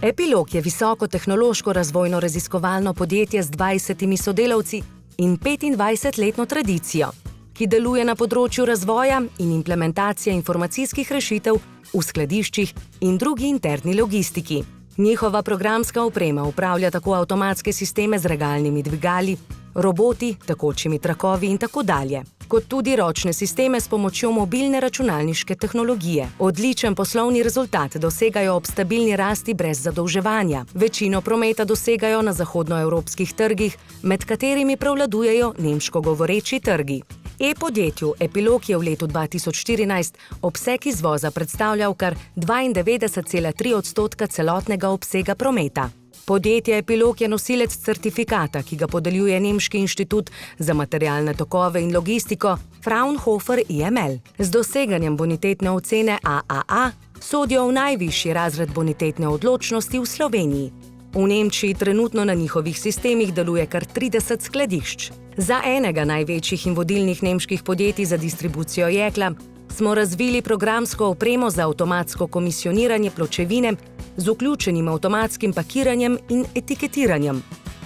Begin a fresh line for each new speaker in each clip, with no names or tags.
Epilog je visoko-tehnološko razvojno-raziskovalno podjetje z 20 sodelavci in 25-letno tradicijo, ki deluje na področju razvoja in implementacije informacijskih rešitev v skladiščih in drugi interni logistiki. Njihova programska oprema upravlja tako avtomatske sisteme z regalnimi dvigali, roboti, tekočimi trakovi in tako dalje, kot tudi ročne sisteme s pomočjo mobilne računalniške tehnologije. Odličen poslovni rezultat dosegajo ob stabilni rasti brez zadolževanja. Večino prometa dosegajo na zahodnoevropskih trgih, med katerimi prevladujejo nemško govoreči trgi. E-podjetju Epilog je v letu 2014 obseg izvoza predstavljal kar 92,3% celotnega obsega prometa. Podjetje Epilog je nosilec certifikata, ki ga podeljuje Nemški inštitut za materialne tokove in logistiko Fraunhofer IML. Z doseganjem bonitetne ocene AAA sodijo v najvišji razred bonitetne odločnosti v Sloveniji. V Nemčiji trenutno na njihovih sistemih deluje kar 30 skladišč. Za enega največjih in vodilnih nemških podjetij za distribucijo jekla smo razvili programsko opremo za avtomatsko komisioniranje pločevine z vključenim avtomatskim pakiranjem in etiketiranjem,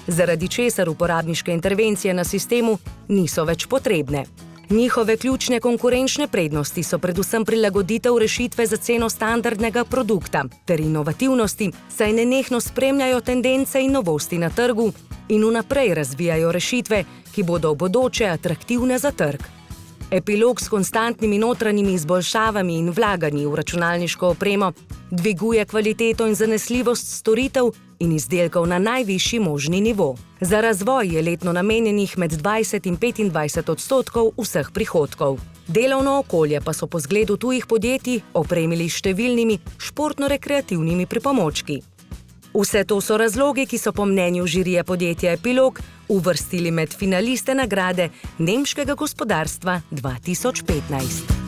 zaradi česar uporabniške intervencije na sistemu niso več potrebne. Njihove ključne konkurenčne prednosti so predvsem prilagoditev rešitve za ceno standardnega produkta ter inovativnosti, saj nenehno spremljajo tendence in novosti na trgu in vnaprej razvijajo rešitve, ki bodo v bodoče atraktivne za trg. Epilog s konstantnimi notranjimi izboljšavami in vlaganji v računalniško opremo dviguje kvaliteto in zanesljivost storitev in izdelkov na najvišji možni nivo. Za razvoj je letno namenjenih med 20 in 25% vseh prihodkov. Delovno okolje pa so po zgledu tujih podjetij opremili s številnimi športno-rekreativnimi pripomočki. Vse to so razlogi, ki so po mnenju žirije podjetja Epilog uvrstili med finaliste nagrade Nemškega gospodarstva 2015.